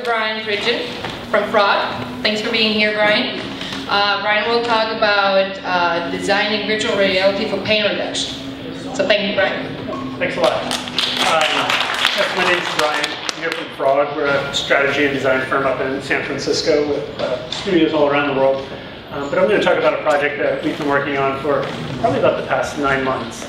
Brian Pridgen from Fraud. Thanks for being here, Brian. Brian will talk about designing virtual reality for pain reduction. So thank you, Brian. Thanks a lot. Yes, my name is Brian. I'm here from Fraud. We're a strategy and design firm up in San Francisco with studios all around the world. But I'm going to talk about a project that we've been working on for probably about the past 9 months.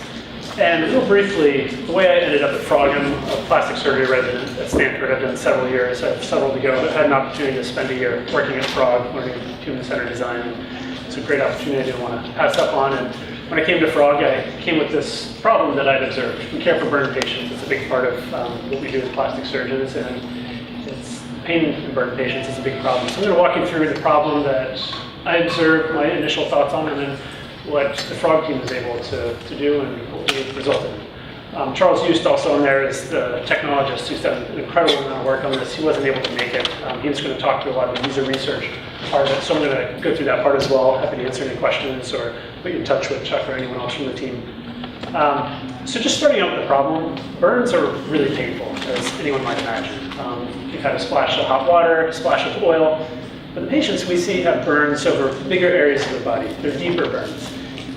And real briefly, the way I ended up at Frog, I'm a plastic surgery resident at Stanford. I've done several years. I have several to go, but had an opportunity to spend a year working at Frog, learning human-centered design. And it's a great opportunity I didn't want to pass up on. And when I came to Frog, I came with this problem that I'd observed. We care for burn patients. It's a big part of what we do as plastic surgeons, and it's pain in burn patients is a big problem. So I'm going to walk you through the problem that I observed, my initial thoughts on, and then what the Frog team was able to do and what we resulted in. Charles Eust, also in there, is the technologist who's done an incredible amount of work on this. He wasn't able to make it. He was going to talk to a lot of the user research part of it, so I'm going to go through that part as well. Happy to answer any questions or put you in touch with Chuck or anyone else from the team. So just starting out with the problem, burns are really painful, as anyone might imagine. You've had a splash of hot water, a splash of oil, but the patients we see have burns over bigger areas of the body. They're deeper burns.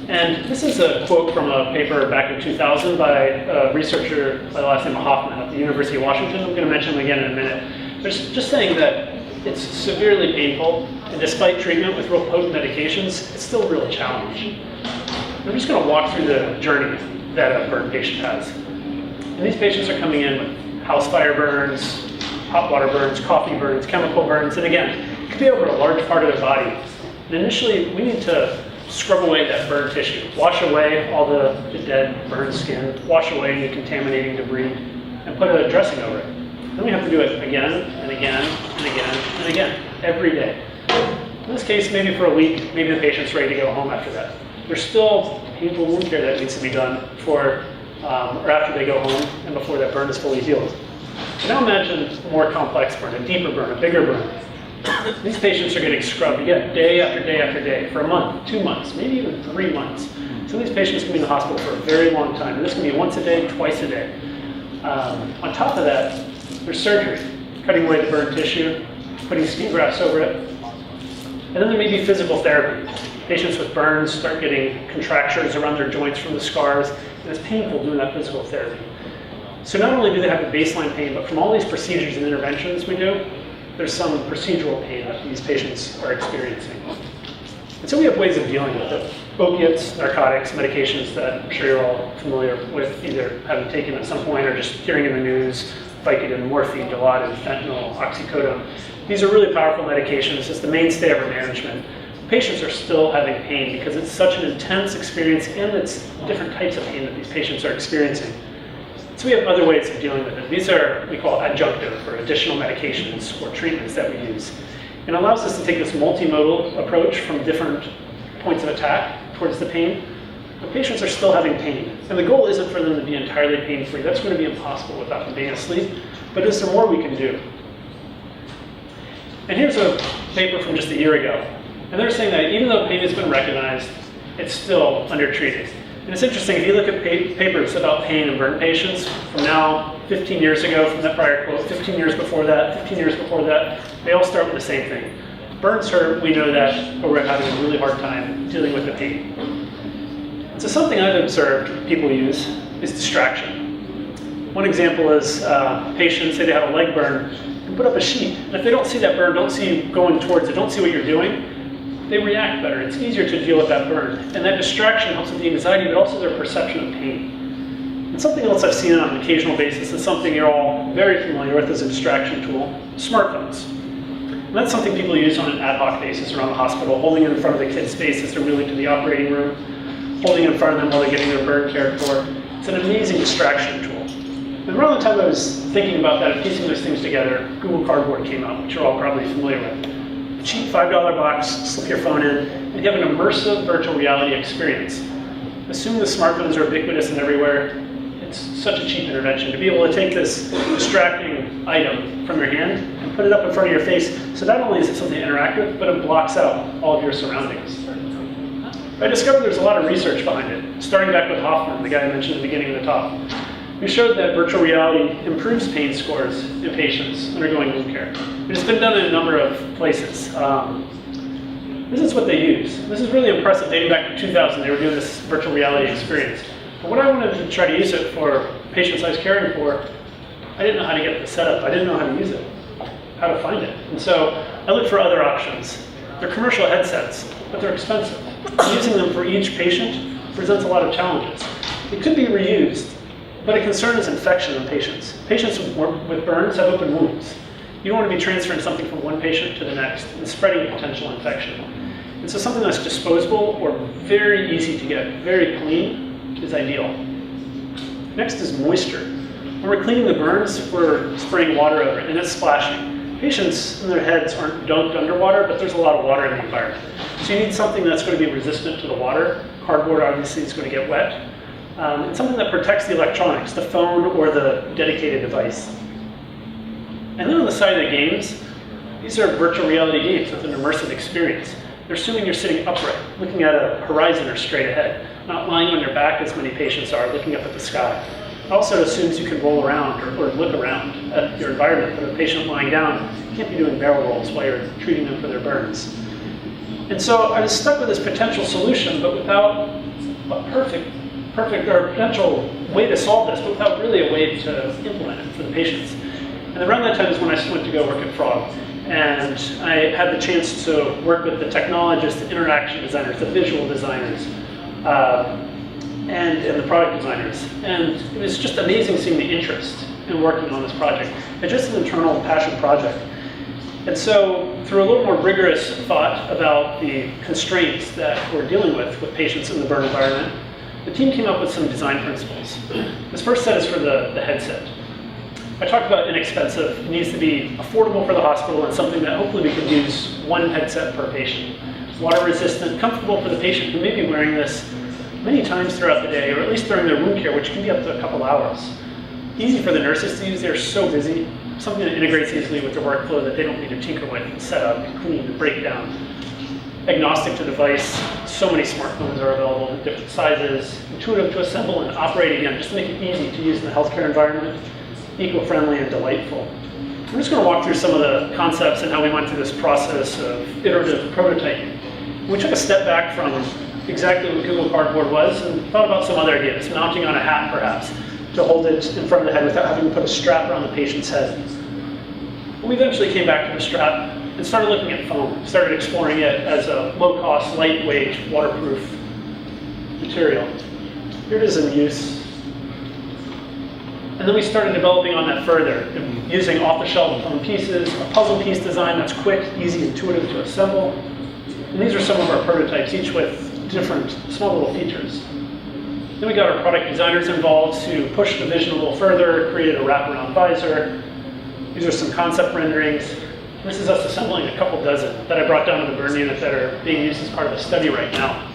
And this is a quote from a paper back in 2000 by a researcher by the last name of Hoffman at the University of Washington. I'm going to mention him again in a minute. But just saying that it's severely painful, and despite treatment with real potent medications, it's still really challenging. I'm just going to walk through the journey that a burn patient has. And these patients are coming in with house fire burns, hot water burns, coffee burns, chemical burns, and again, it could be over a large part of their body. And initially, we need to scrub away that burn tissue, wash away all the dead burned skin, wash away any contaminating debris, and put a dressing over it. Then we have to do it again and again and again and again, every day. In this case, maybe for a week, maybe the patient's ready to go home after that. There's still painful wound care that needs to be done before or after they go home and before that burn is fully healed. So now imagine a more complex burn, a deeper burn, a bigger burn. These patients are getting scrubbed again, day after day after day, for a month, 2 months, maybe even 3 months. Some of these patients can be in the hospital for a very long time, and this can be once a day, twice a day. On top of that, there's surgery, cutting away the burn tissue, putting skin grafts over it. And then there may be physical therapy. Patients with burns start getting contractures around their joints from the scars, and it's painful doing that physical therapy. So not only do they have the baseline pain, but from all these procedures and interventions we do, there's some procedural pain that these patients are experiencing. And so we have ways of dealing with it. Opiates, narcotics, medications that I'm sure you're all familiar with, either having taken at some point or just hearing in the news, Vicodin, morphine, Dilaudid, fentanyl, oxycodone. These are really powerful medications. It's the mainstay of our management. Patients are still having pain because it's such an intense experience, and it's different types of pain that these patients are experiencing. So we have other ways of dealing with it. These are, we call adjunctive, or additional medications or treatments that we use. And it allows us to take this multimodal approach from different points of attack towards the pain. The patients are still having pain. And the goal isn't for them to be entirely pain-free. That's going to be impossible without them being asleep. But is there more we can do? And here's a paper from just a year ago. And they're saying that even though pain has been recognized, it's still undertreated. And it's interesting, if you look at papers about pain in burn patients, from now 15 years ago, from that prior quote, 15 years before that, 15 years before that, they all start with the same thing. Burns hurt, we know that, but we're having a really hard time dealing with the pain. So something I've observed people use is distraction. One example is patients say they have a leg burn, and put up a sheet. And if they don't see that burn, don't see you going towards it, don't see what you're doing, they react better. It's easier to deal with that burn. And that distraction helps with the anxiety, but also their perception of pain. And something else I've seen on an occasional basis is something you're all very familiar with as a distraction tool, smartphones. And that's something people use on an ad hoc basis around the hospital, holding it in front of the kids' face as they're moving to the operating room, holding it in front of them while they're getting their burn cared for. It's an amazing distraction tool. And around the time I was thinking about that and piecing those things together, Google Cardboard came out, which you're all probably familiar with. Cheap $5 box, slip your phone in, and you have an immersive virtual reality experience. Assume the smartphones are ubiquitous and everywhere. It's such a cheap intervention to be able to take this distracting item from your hand and put it up in front of your face. So not only is it something to interact with, but it blocks out all of your surroundings. I discovered there's a lot of research behind it, starting back with Hoffman, the guy I mentioned at the beginning of the talk. We showed that virtual reality improves pain scores in patients undergoing wound care. But it's been done in a number of places. This is what they use. This is really impressive. Dating back to 2000, they were doing this virtual reality experience. But when I wanted to try to use it for patients I was caring for, I didn't know how to get the setup. I didn't know how to use it, how to find it. And so I looked for other options. They're commercial headsets, but they're expensive. Using them for each patient presents a lot of challenges. It could be reused, but a concern is infection in patients. Patients with burns have open wounds. You don't want to be transferring something from one patient to the next and spreading potential infection. And so something that's disposable or very easy to get, very clean, is ideal. Next is moisture. When we're cleaning the burns, we're spraying water over it and it's splashing. Patients in their heads aren't dunked underwater, but there's a lot of water in the environment. So you need something that's going to be resistant to the water. Cardboard obviously is going to get wet. And something that protects the electronics, the phone or the dedicated device. And then on the side of the games, these are virtual reality games with an immersive experience. They're assuming you're sitting upright, looking at a horizon or straight ahead, not lying on your back as many patients are, looking up at the sky. It also assumes you can roll around or look around at your environment. But a patient lying down, you can't be doing barrel rolls while you're treating them for their burns. And so I was stuck with this potential solution, but without a perfect or potential way to solve this, but without really a way to implement it for the patients. And around that time is when I went to go work at Frog. And I had the chance to work with the technologists, the interaction designers, the visual designers, and the product designers. And it was just amazing seeing the interest in working on this project. It's just an internal passion project. And so through a little more rigorous thought about the constraints that we're dealing with patients in the burn environment, the team came up with some design principles. This first set is for the headset. I talked about inexpensive. It needs to be affordable for the hospital and something that hopefully we can use one headset per patient. Water resistant, comfortable for the patient who may be wearing this many times throughout the day, or at least during their wound care, which can be up to a couple hours. Easy for the nurses to use. They're so busy. Something that integrates easily with their workflow that they don't need to tinker with and set up and clean and break down. Agnostic to device. So many smartphones are available in different sizes. Intuitive to assemble and operate again, just to make it easy to use in the healthcare environment. Eco-friendly and delightful. I'm just going to walk through some of the concepts and how we went through this process of iterative prototyping. We took a step back from exactly what Google Cardboard was and thought about some other ideas, mounting on a hat perhaps, to hold it in front of the head without having to put a strap around the patient's head. We eventually came back to the strap and started looking at foam, started exploring it as a low-cost, lightweight, waterproof material. Here it is in use. And then we started developing on that further, using off-the-shelf foam pieces, a puzzle piece design that's quick, easy, intuitive to assemble. And these are some of our prototypes, each with different small little features. Then we got our product designers involved to push the vision a little further, created a wraparound visor. These are some concept renderings. This is us assembling a couple dozen that I brought down to the burn unit that are being used as part of a study right now.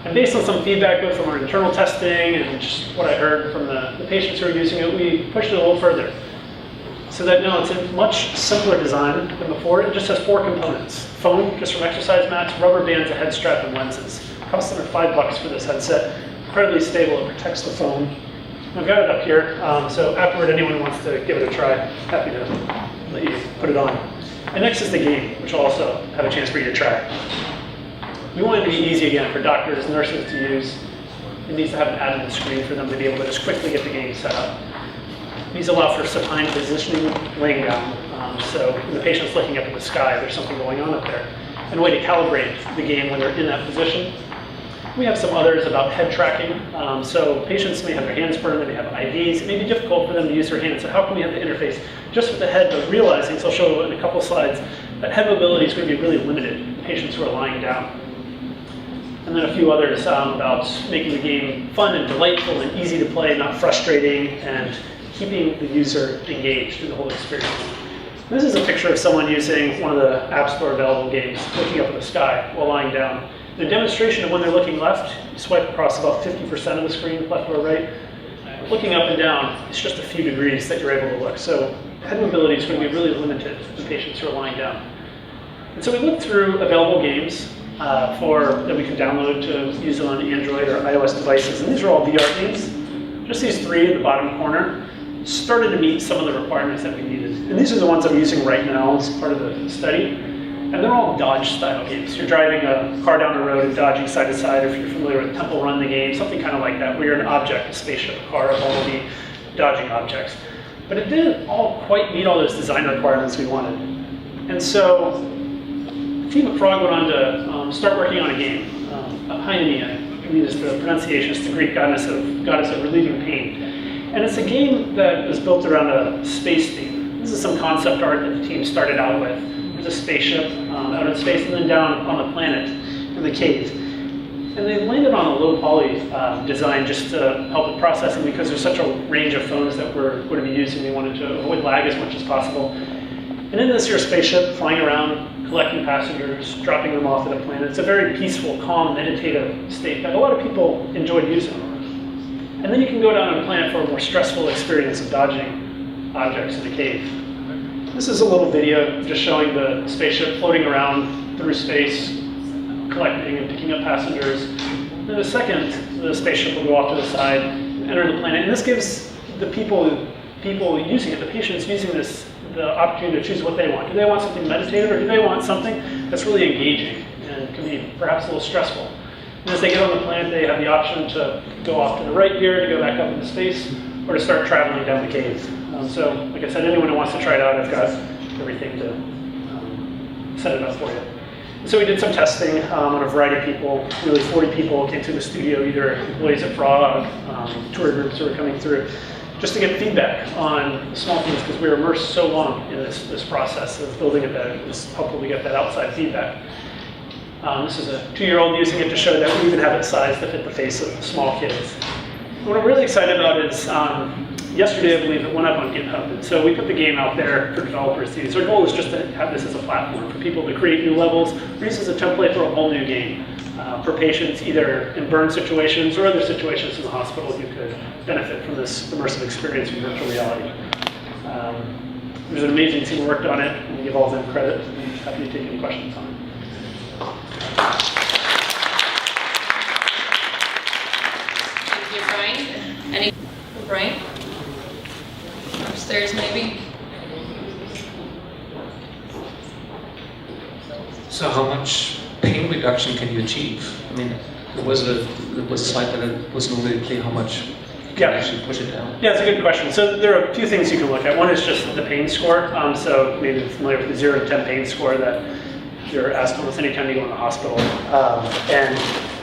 And based on some feedback both from our internal testing and just what I heard from the patients who are using it, we pushed it a little further. So that now it's a much simpler design than before. It just has 4 components. Foam, just from exercise mats, rubber bands, a head strap, and lenses. It costs under $5 for this headset. Incredibly stable, it protects the foam. I've got it up here, so afterward anyone who wants to give it a try, happy to let you put it on. And next is the game, which will also have a chance for you to try. We want it to be easy again for doctors, nurses to use. It needs to have an admin screen for them to be able to just quickly get the game set up. These allow for supine positioning, laying down. So when the patient's looking up at the sky, there's something going on up there. And a way to calibrate the game when they're in that position. We have some others about head tracking. So patients may have their hands burned, they may have IVs. It may be difficult for them to use their hands. So how can we have the interface just with the head, but realizing, so I'll show in a couple slides, that head mobility is going to be really limited in patients who are lying down. And then a few others about making the game fun and delightful and easy to play, not frustrating, and keeping the user engaged in the whole experience. This is a picture of someone using one of the App Store available games, looking up at the sky while lying down. In a demonstration of when they're looking left, you swipe across about 50% of the screen, left or right. Looking up and down, it's just a few degrees that you're able to look. So head mobility is going to be really limited in patients who are lying down. And so we looked through available games that we can download to use on Android or iOS devices. And these are all VR games. Just these 3 in the bottom corner. started to meet some of the requirements that we needed. And these are the ones I'm using right now as part of the study. And they're all Dodge-style games. You're driving a car down the road and dodging side to side, if you're familiar with Temple Run the game, something kind of like that, where you're an object, a spaceship, a car, a bumblebee, dodging objects. But it didn't all quite meet all those design requirements we wanted. And so the team at Frog went on to start working on a game, Hainia. I mean, is the pronunciation, it's the Greek goddess of relieving pain. And it's a game that was built around a space theme. This is some concept art that the team started out with. There's a spaceship out in space and then down on the planet in the cave. And they landed on a low poly design just to help with processing because there's such a range of phones that we're going to be using. We wanted to avoid lag as much as possible. And in this here spaceship, flying around, collecting passengers, dropping them off at a planet, it's a very peaceful, calm, meditative state that a lot of people enjoyed using. And then you can go down on a planet for a more stressful experience of dodging objects in a cave. This is a little video just showing the spaceship floating around through space, collecting and picking up passengers. In a second, the spaceship will go off to the side, enter the planet, and this gives the people using it, the patients using this, the opportunity to choose what they want. Do they want something meditative, or do they want something that's really engaging and can be perhaps a little stressful? And as they get on the planet, they have the option to go off to the right here, to go back up into space, or to start traveling down the cave. So, like I said, anyone who wants to try it out, I've got everything to set it up for you. So we did some testing on a variety of people. Really 40 people came to the studio, either employees at Frog, tour groups who were coming through, just to get feedback on small things, because we were immersed so long in this process of building it that it was helpful to get that outside feedback. This is a 2-year-old using it to show that we even have it sized to fit the face of small kids. What I'm really excited about is yesterday, I believe, it went up on GitHub. And so we put the game out there for developers to use. Our goal is just to have this as a platform for people to create new levels, or use as a template for a whole new game for patients, either in burn situations or other situations in the hospital who could benefit from this immersive experience in virtual reality. There's an amazing team who worked on it, and we give all of them credit. I'm happy to take any questions on it. Thank you, Brian. Any Brian? Upstairs, maybe? So how much pain reduction can you achieve? I mean, there was a slide that it wasn't really clear how much you can actually push it down. Yeah, it's a good question. So there are a few things you can look at. One is just the pain score. So maybe you're familiar with the 0 to 10 pain score that you're asked almost any time you go in the hospital. And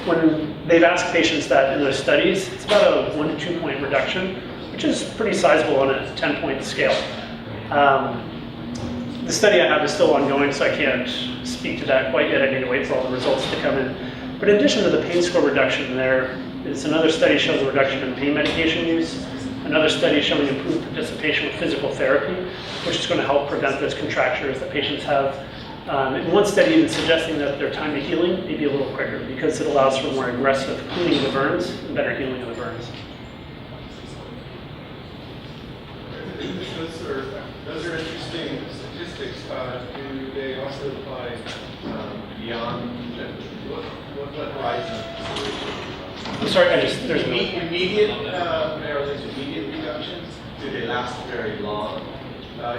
when they've asked patients that in those studies, it's about a 1 to 2 point reduction, which is pretty sizable on a 10-point scale. The study I have is still ongoing, so I can't speak to that quite yet. I need to wait for all the results to come in. But in addition to the pain score reduction, there is another study showing a reduction in pain medication use, another study showing improved participation with physical therapy, which is going to help prevent those contractures that patients have. And one study even suggesting that their time to healing may be a little quicker because it allows for more aggressive cleaning of the burns and better healing of the burns. Those are interesting statistics. Do they also apply beyond what horizon? I'm sorry, there's immediate reductions. Do they last very long?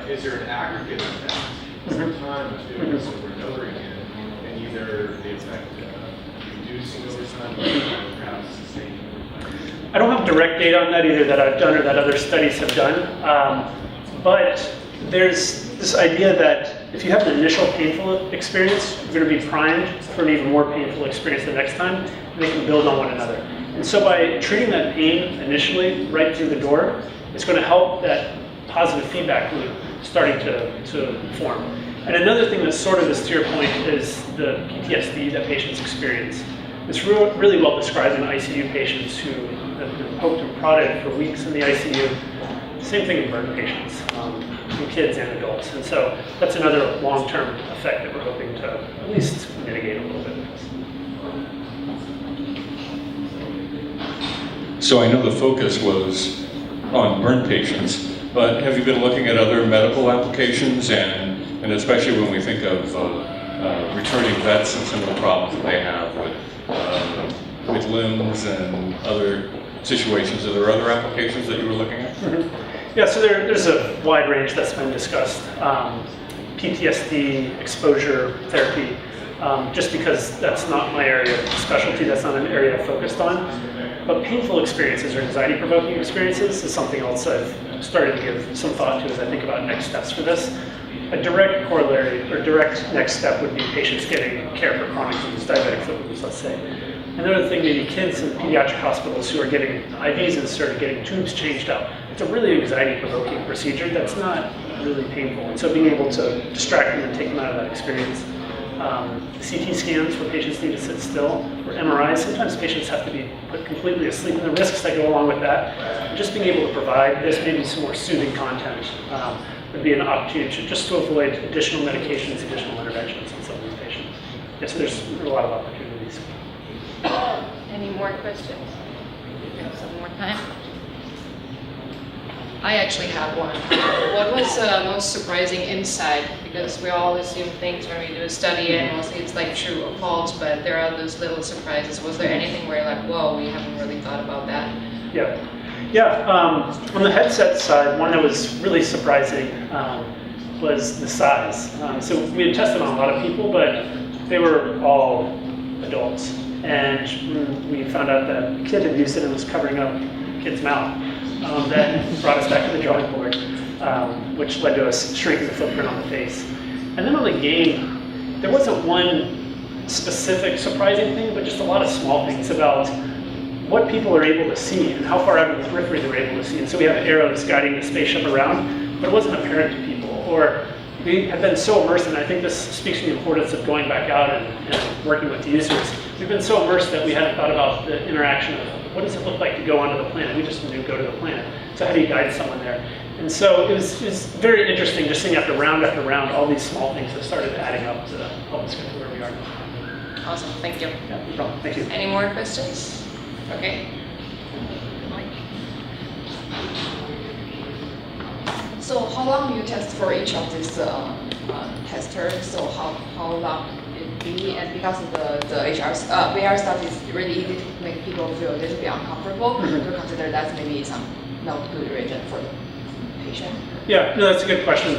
Is there an aggregate effect over time of doing this over and over again, and either the effect reducing over time or perhaps sustaining over time? I don't have direct data on that either that I've done or that other studies have done, but there's this idea that if you have an initial painful experience, you're going to be primed for an even more painful experience the next time, and they can build on one another. And so by treating that pain initially right through the door, it's going to help that positive feedback loop starting to form. And another thing that's sort of this to your point is the PTSD that patients experience. It's really well described in ICU patients who have been poked and prodded for weeks in the ICU. Same thing in burn patients, in kids and adults. And so that's another long-term effect that we're hoping to at least mitigate a little bit. So I know the focus was on burn patients, but have you been looking at other medical applications, and especially when we think of returning vets and some of the problems that they have with limbs and other situations? Are there other applications that you were looking at? Mm-hmm. Yeah, so there's a wide range that's been discussed. PTSD, exposure therapy, just because that's not my area of specialty, that's not an area I've focused on. But painful experiences or anxiety-provoking experiences is something else I've started to give some thought to as I think about next steps for this. A direct corollary or direct next step would be patients getting care for chronic disease, diabetic foot ulcers, let's say. Another thing, maybe kids in pediatric hospitals who are getting IVs and started getting tubes changed out. It's a really anxiety-provoking procedure that's not really painful. And so being able to distract them and take them out of that experience. CT scans where patients need to sit still, or MRIs, sometimes patients have to be put completely asleep, and the risks that go along with that. And just being able to provide this, maybe some more soothing content, would be an opportunity just to avoid additional medications, additional interventions in some of these patients. Yes, there's a lot of opportunities. Any more questions? We have some more time. I actually have one. What was the most surprising insight? Because we all assume things when we do a study and mostly it's like true or false, but there are those little surprises. Was there anything where you're like, whoa, we haven't really thought about that? Yeah. On the headset side, one that was really surprising was the size. So we had tested on a lot of people, but they were all adults. And we found out that a kid had used it and was covering up a kid's mouth. That brought us back to the drawing board, which led to us shrinking the footprint on the face. And then on the game, there wasn't one specific surprising thing, but just a lot of small things about what people are able to see and how far out of the periphery they're able to see. And so we have arrows guiding the spaceship around, but it wasn't apparent to people. Or we have been so immersed, and I think this speaks to the importance of going back out and working with the users. We've been so immersed that we hadn't thought about the interaction of what does it look like to go onto the planet. We just knew go to the planet. So how do you guide someone there? And so it was very interesting just seeing after round, all these small things that started adding up to help us get to where we are now. Awesome, thank you. Yeah, no problem. Thank you. Any more questions? Okay. So how long you test for each of these testers? So how long it be? And because of the VR stuff is really easy to make people feel a little bit uncomfortable, do you consider that maybe some not good reason for the patient? Yeah, no, that's a good question.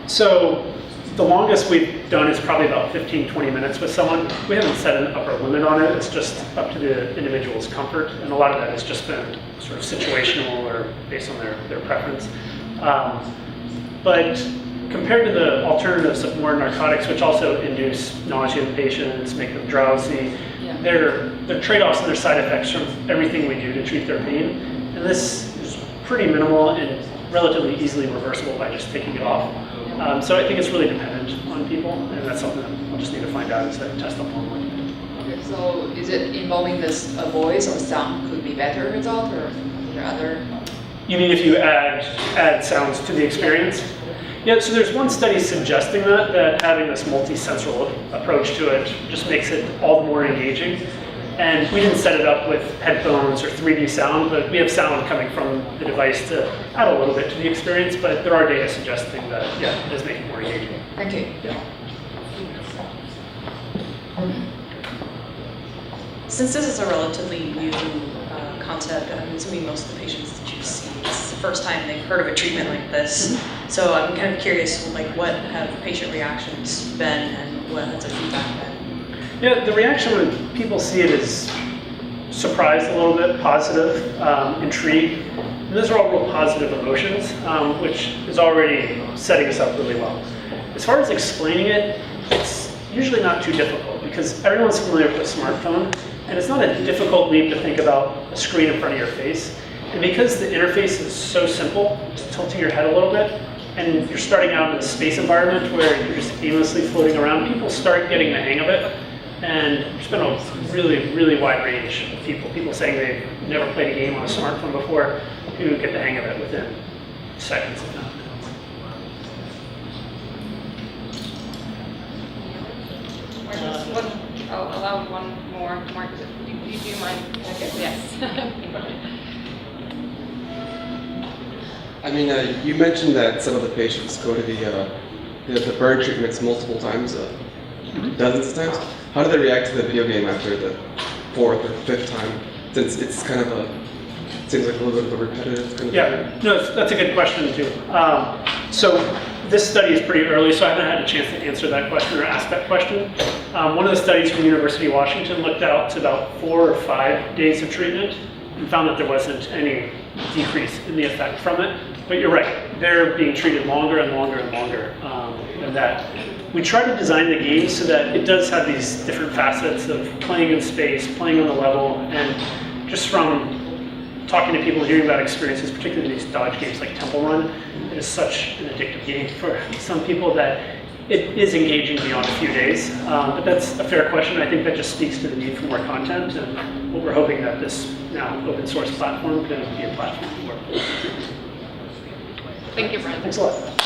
So the longest we've done is probably about 15, 20 minutes with someone. We haven't set an upper limit on it. It's just up to the individual's comfort. And a lot of that has just been sort of situational or based on their preference. But compared to the alternatives of more narcotics, which also induce nausea in patients, make them drowsy, they're trade-offs and their side effects from everything we do to treat their pain. And this is pretty minimal and relatively easily reversible by just taking it off. So I think it's really dependent on people, and that's something that we'll just need to find out as I test them more. Okay, so is it involving this voice or sound could be better result, or are there other? You mean if you add sounds to the experience? Yeah, so there's one study suggesting that having this multi-sensorial approach to it just makes it all the more engaging. And we didn't set it up with headphones or 3D sound, but we have sound coming from the device to add a little bit to the experience, but there are data suggesting that, yeah, it does make it more engaging. Thank you. Yeah. Since this is a relatively new concept, I'm assuming most of the patients that you see, it's the first time they've heard of a treatment like this. So I'm kind of curious, like, what have patient reactions been and what has the feedback been? Yeah, the reaction when people see it is surprised a little bit, positive, intrigued. And those are all real positive emotions, which is already setting us up really well. As far as explaining it, it's usually not too difficult because everyone's familiar with a smartphone, and it's not a difficult leap to think about a screen in front of your face. And because the interface is so simple, just tilting your head a little bit, and you're starting out in a space environment where you're just aimlessly floating around, people start getting the hang of it. And there's been a really, really wide range of people saying they've never played a game on a smartphone before who get the hang of it within seconds of that. I'll allow one more. Mark, do you mind? Okay, yes. I mean, you mentioned that some of the patients go to the burn treatments multiple times, dozens of times. How do they react to the video game after the 4th or 5th time? Since it's kind of seems like a little bit of a repetitive kind of Yeah, no, that's a good question too. So this study is pretty early, so I haven't had a chance to answer that question or ask that question. One of the studies from University of Washington looked out to about 4 or 5 days of treatment and found that there wasn't any decrease in the effect from it. But you're right, they're being treated longer and longer and longer. And that we try to design the game so that it does have these different facets of playing in space, playing on the level, and just from talking to people, hearing about experiences, particularly these dodge games like Temple Run, it is such an addictive game for some people that it is engaging beyond a few days. But that's a fair question. I think that just speaks to the need for more content, and what we're hoping that this now open source platform can be a platform for. Thank you, Brent. Thanks a lot.